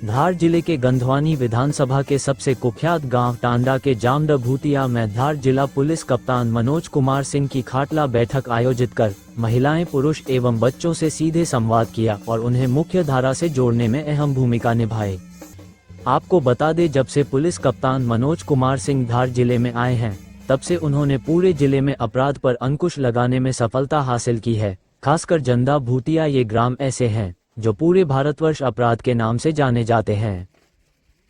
धार जिले के गंधवानी विधानसभा के सबसे कुख्यात गांव टांडा के जामद भूतिया में धार जिला पुलिस कप्तान मनोज कुमार सिंह की खाटला बैठक आयोजित कर महिलाएं, पुरुष एवं बच्चों से सीधे संवाद किया और उन्हें मुख्य धारा से जोड़ने में अहम भूमिका निभाई। आपको बता दें, जब से पुलिस कप्तान मनोज कुमार सिंह धार जिले में आए हैं, तब से उन्होंने पूरे जिले में अपराध पर अंकुश लगाने में सफलता हासिल की है। खासकर जंदा भूतिया ये ग्राम ऐसे हैं जो पूरे भारतवर्ष अपराध के नाम से जाने जाते हैं।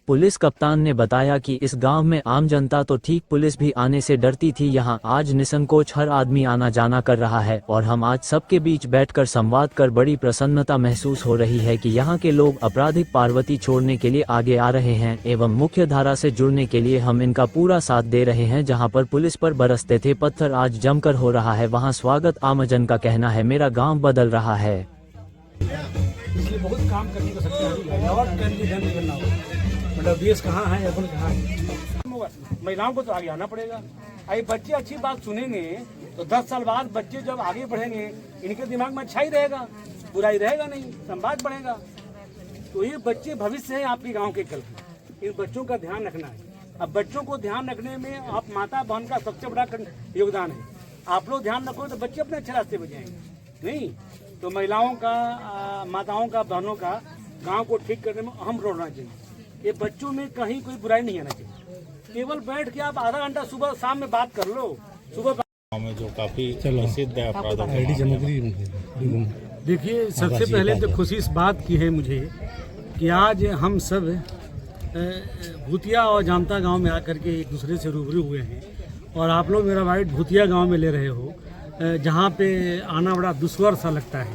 पुलिस कप्तान ने बताया कि इस गांव में आम जनता तो ठीक, पुलिस भी आने से डरती थी। यहां आज निसंकोच हर आदमी आना जाना कर रहा है और हम आज सबके बीच बैठकर संवाद कर बड़ी प्रसन्नता महसूस हो रही है कि यहां के लोग आपराधिक पार्वती छोड़ने के लिए आगे आ रहे हैं एवं मुख्य धारा से जुड़ने के लिए हम इनका पूरा साथ दे रहे हैं। जहां पर पुलिस पर बरसते थे पत्थर, आज जमकर हो रहा है वहां स्वागत। आमजन का कहना है मेरा गाँव बदल रहा है। इसलिए बहुत काम करने को सकते और करना होगा। मतलब देश कहाँ है, अपन कहाँ है। महिलाओं को तो आगे आना पड़ेगा। अरे बच्चे अच्छी बात सुनेंगे तो 10 साल बाद बच्चे जब आगे बढ़ेंगे, इनके दिमाग में अच्छा ही रहेगा, बुराई रहेगा नहीं, समाज बढ़ेगा। तो ये बच्चे भविष्य है आपके गांव के कल के। इन बच्चों का ध्यान रखना है। अब बच्चों को ध्यान रखने में आप माता बहन का सबसे बड़ा योगदान है। आप लोग ध्यान रखो तो बच्चे अपने अच्छे रास्ते पर जाएंगे। नहीं तो महिलाओं का, माताओं का, बहनों का गांव को ठीक करने में अहम रोल होना चाहिए। ये बच्चों में कहीं कोई बुराई नहीं आना चाहिए। केवल बैठ के आप आधा घंटा सुबह शाम में बात कर लो। सुबह में जो काफी प्रसिद्ध है अपराधों देखिए, सबसे पहले तो खुशी इस बात की है मुझे कि आज हम सब भूतिया और जामता गांव में आकर के एक दूसरे से रूबरू हुए हैं और आप लोग मेरा वाइट भूतिया गांव में ले रहे हो, जहाँ पे आना बड़ा दुश्वार सा लगता है।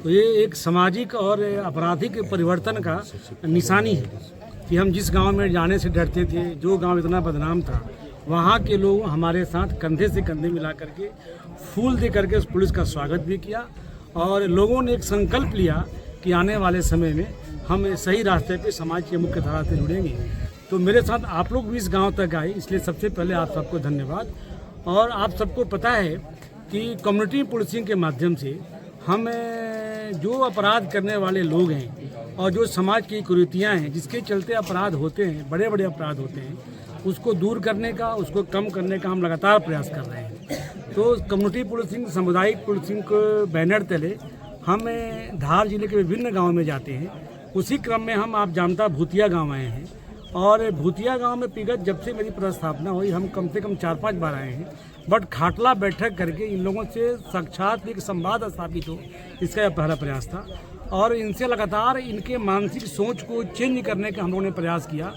तो ये एक सामाजिक और आपराधिक परिवर्तन का निशानी है कि हम जिस गांव में जाने से डरते थे, जो गांव इतना बदनाम था, वहाँ के लोग हमारे साथ कंधे से कंधे मिला करके फूल दे करके उस पुलिस का स्वागत भी किया और लोगों ने एक संकल्प लिया कि आने वाले समय में हम सही रास्ते पे समाज के मुख्य धारा से जुड़ेंगे। तो मेरे साथ आप लोग भी इस गाँव तक आए, इसलिए सबसे पहले आप सबको धन्यवाद। और आप सबको पता है कि कम्युनिटी पुलिसिंग के माध्यम से हम जो अपराध करने वाले लोग हैं और जो समाज की कुरीतियाँ हैं जिसके चलते अपराध होते हैं, बड़े बड़े अपराध होते हैं, उसको दूर करने का, उसको कम करने का हम लगातार प्रयास कर रहे हैं। तो कम्युनिटी पुलिसिंग, सामुदायिक पुलिसिंग को बैनर तले हम धार जिले के विभिन्न गाँव में जाते हैं। उसी क्रम में हम आप जामता भूतिया गाँव आए हैं और भूतिया गांव में विगत जब से मेरी प्रस्थापना हुई हम कम से कम 4-5 बार आए हैं, बट खाटला बैठक करके इन लोगों से साक्षात एक संवाद स्थापित हो, इसका यह पहला प्रयास था। और इनसे लगातार इनके मानसिक सोच को चेंज करने का हम लोगों ने प्रयास किया।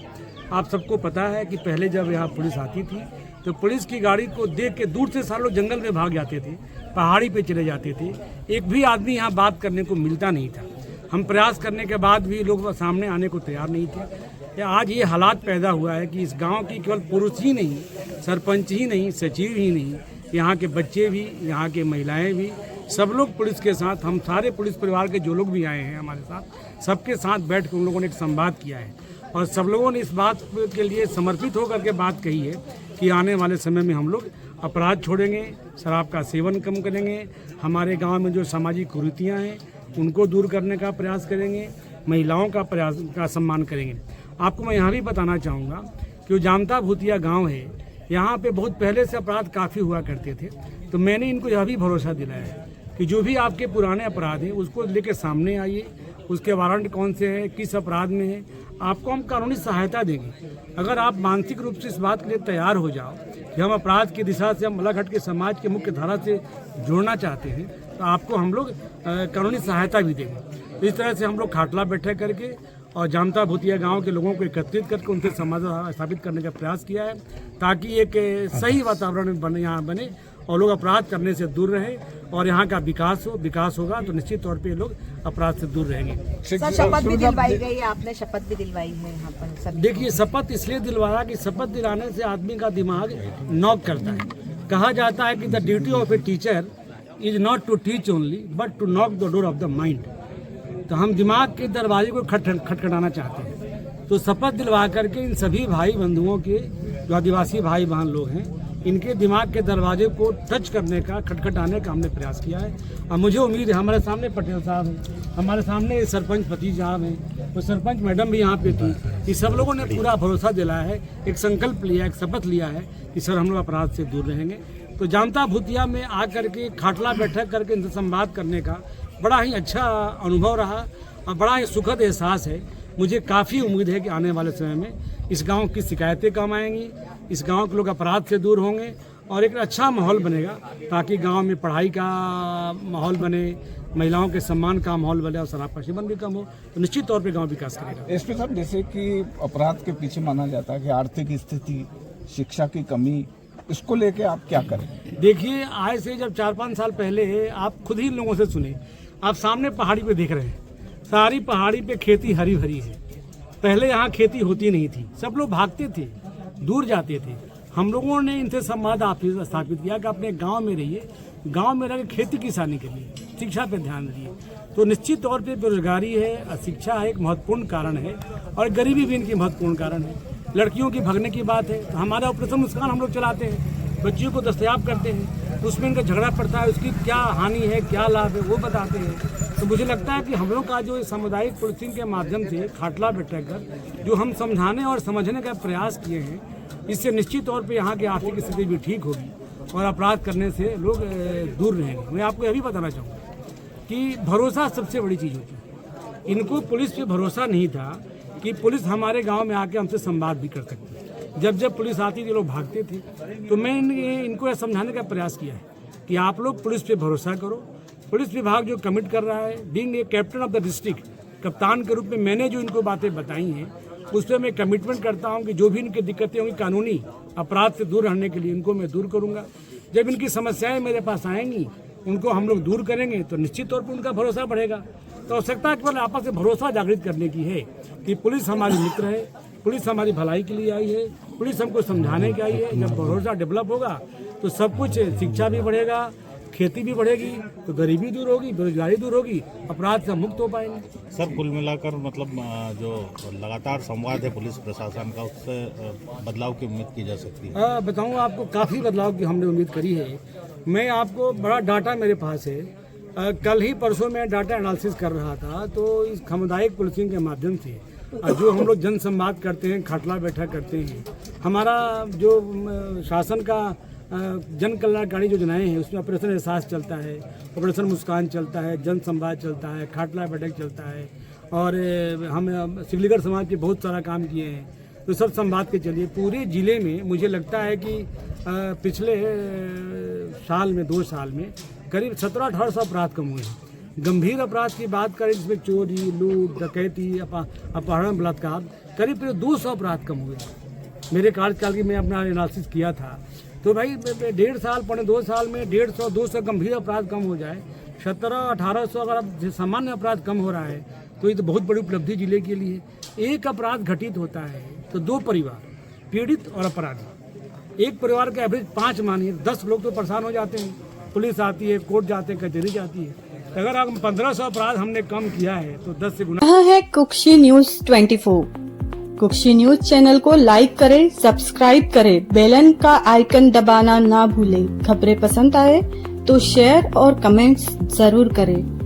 आप सबको पता है कि पहले जब यहाँ पुलिस आती थी तो पुलिस की गाड़ी को देख के दूर से सारे लोग जंगल में भाग जाते थे, पहाड़ी पे चले जाते थे, एक भी आदमी यहाँ बात करने को मिलता नहीं था। हम प्रयास करने के बाद भी लोग सामने आने को तैयार नहीं थे। आज ये हालात पैदा हुआ है कि इस गांव की केवल पुरुष ही नहीं, सरपंच ही नहीं, सचिव ही नहीं, यहाँ के बच्चे भी, यहाँ के महिलाएं भी, सब लोग पुलिस के साथ, हम सारे पुलिस परिवार के जो लोग भी आए हैं हमारे साथ, सबके साथ बैठ कर उन लोगों ने एक संवाद किया है और सब लोगों ने इस बात के लिए समर्पित होकर के बात कही है कि आने वाले समय में हम लोग अपराध छोड़ेंगे, शराब का सेवन कम करेंगे, हमारे गाँव में जो सामाजिक कुरीतियाँ हैं उनको दूर करने का प्रयास करेंगे, महिलाओं का सम्मान करेंगे। आपको मैं यहाँ भी बताना चाहूँगा कि जो जामता भूतिया गांव है, यहाँ पे बहुत पहले से अपराध काफ़ी हुआ करते थे। तो मैंने इनको यह भी भरोसा दिलाया है कि जो भी आपके पुराने अपराध हैं उसको लेके सामने आइए, उसके वारंट कौन से हैं, किस अपराध में है, आपको हम कानूनी सहायता देंगे। अगर आप मानसिक रूप से इस बात के लिए तैयार हो जाओ कि हम अपराध की दिशा से हम अलग हट के समाज के मुख्य धारा से जोड़ना चाहते हैं, तो आपको हम लोग कानूनी सहायता भी देंगे। इस तरह से हम लोग खाटला बैठक करके और जामता भूतिया गांव के लोगों को एकत्रित करके उनसे संवाद स्थापित करने का प्रयास किया है ताकि एक सही वातावरण बने, यहाँ बने और लोग अपराध करने से दूर रहें और यहाँ का विकास होगा तो निश्चित तौर पे लोग अपराध से दूर रहेंगे। सर, शपथ भी दिलवाई गई है, आपने शपथ भी दिलवाई है यहाँ पर। देखिए, शपथ इसलिए दिलवाया कि शपथ दिलाने से आदमी का दिमाग नॉक करता है। कहा जाता है कि the duty of a teacher is not to teach only but to knock the door of the mind. तो हम दिमाग के दरवाजे को खटखटाना चाहते हैं। तो शपथ दिलवा करके इन सभी भाई बंधुओं के, जो आदिवासी भाई बहन लोग हैं, इनके दिमाग के दरवाजे को टच करने का, खटखटाने का हमने प्रयास किया है। और मुझे उम्मीद है हमारे सामने पटेल साहब हैं, हमारे सामने सरपंच पति साहब हैं, वो सरपंच मैडम भी यहाँ पे थी। ये सब लोगों ने पूरा भरोसा दिलाया है, एक संकल्प लिया, एक शपथ लिया है कि सर हम लोग अपराध से दूर रहेंगे। तो जामता भूतिया में आकर के खाटला बैठक करके इनसे संवाद करने का बड़ा ही अच्छा अनुभव रहा और बड़ा ही सुखद एहसास है। मुझे काफ़ी उम्मीद है कि आने वाले समय में इस गांव की शिकायतें कम आएंगी, इस गांव के लोग अपराध से दूर होंगे और एक अच्छा माहौल बनेगा, ताकि गांव में पढ़ाई का माहौल बने, महिलाओं के सम्मान का माहौल बने और शराब का सेवन भी कम हो। तो निश्चित तौर पे गांव विकास करेगा। एसपी साहब, जैसे कि अपराध के पीछे माना जाता है कि आर्थिक स्थिति, शिक्षा की कमी, इसको लेके आप क्या करें? देखिए, आज से जब 4-5 साल पहले आप खुद ही लोगों से सुने, आप सामने पहाड़ी पे देख रहे हैं, सारी पहाड़ी पे खेती हरी भरी है। पहले यहाँ खेती होती नहीं थी, सब लोग भागते थे, दूर जाते थे। हम लोगों ने इनसे संवाद स्थापित किया कि अपने गांव में रहिए, गांव में रह खेती किसानी करिए, शिक्षा पे ध्यान दिए। तो निश्चित तौर पे बेरोजगारी है, शिक्षा एक महत्वपूर्ण कारण है और गरीबी भी इनकी महत्वपूर्ण कारण है। लड़कियों की भगने की बात है तो हमारा ऑपरेशन मुस्कान हम लोग चलाते हैं, बच्चियों को दस्तयाब करते हैं, उसमें इनका झगड़ा पड़ता है, उसकी क्या हानि है, क्या लाभ है, वो बताते हैं। तो मुझे लगता है कि हम लोग का जो सामुदायिक पुलिसिंग के माध्यम से खाटला बैठक कर जो हम समझाने और समझने का प्रयास किए हैं, इससे निश्चित तौर पे यहाँ की आर्थिक स्थिति भी ठीक होगी और अपराध करने से लोग दूर रहेंगे। मैं आपको यह भी बताना चाहूँगा कि भरोसा सबसे बड़ी चीज़ होती है। इनको पुलिस पे भरोसा नहीं था कि पुलिस हमारे गांव में आके हमसे संवाद भी कर सकती है। जब पुलिस आती थी लोग भागते थे। तो मैं इनको यह समझाने का प्रयास किया है कि आप लोग पुलिस पे भरोसा करो। पुलिस विभाग जो कमिट कर रहा है, being a captain of the district, कप्तान के रूप में मैंने जो इनको बातें बताई हैं, उस पर मैं कमिटमेंट करता हूं कि जो भी इनकी दिक्कतें होंगी कानूनी अपराध से दूर रहने के लिए, इनको मैं दूर करूंगा। जब इनकी समस्याएं मेरे पास आएंगी, उनको हम लोग दूर करेंगे तो निश्चित तौर पर उनका भरोसा बढ़ेगा। तो आवश्यकता केवल आपस में भरोसा जागृत करने की है कि पुलिस हमारी मित्र है, पुलिस हमारी भलाई के लिए आई है, पुलिस हमको समझाने के आई है। जब भरोसा डेवलप होगा तो सब कुछ, शिक्षा भी बढ़ेगा, खेती भी बढ़ेगी, तो गरीबी दूर होगी, बेरोजगारी दूर होगी, अपराध से मुक्त हो पाएंगे। सर, कुल मिलाकर मतलब जो लगातार संवाद है पुलिस प्रशासन का, उससे बदलाव की उम्मीद की जा सकती है? बताऊँ आपको, काफ़ी बदलाव की हमने उम्मीद करी है। मैं आपको बड़ा डाटा मेरे पास है। कल ही परसों में डाटा एनालिसिस कर रहा था, तो इस सामुदायिक पुलिसिंग के माध्यम से जो हम लोग जन संवाद करते हैं, खाटला बैठक करते हैं, हमारा जो शासन का जन कल्याणकारी योजनाएं हैं, उसमें ऑपरेशन एहसास चलता है, ऑपरेशन मुस्कान चलता है, जन संवाद चलता है, खाटला बैठक चलता है और हम सिवलीगढ़ समाज के बहुत सारा काम किए हैं। तो सब संवाद के चलिए पूरे ज़िले में मुझे लगता है कि पिछले साल में, 2 साल में करीब 1700-1800 अपराध कम हुए हैं। गंभीर अपराध की बात करें जिसमें चोरी, लूट, डकैती, अपहरण, बलात्कार, करीब 200 अपराध कम हुए। मेरे कार्यकाल की मैं अपना एनालिसिस किया था। तो भाई 1.5 साल, 2 साल में 150-200 गंभीर अपराध कम हो जाए, 1700-1800 अगर अब सामान्य अपराध कम हो रहा है तो ये तो बहुत बड़ी उपलब्धि जिले के लिए। एक अपराध घटित होता है तो 2 परिवार, पीड़ित और अपराधी, एक परिवार का एवरेज 5 मानिए 10 लोग तो परेशान हो जाते हैं। पुलिस आती है, कोर्ट जाते हैं, कचहरी जाती है। अगर हम 1500 अपराध हमने कम किया है तो 10 से गुना। यहाँ है Kukshi news 24। Kukshi news channel को लाइक करें, सब्सक्राइब करें, बेलन का आइकन दबाना ना भूलें। खबरें पसंद आए तो शेयर और कमेंट्स जरूर करें।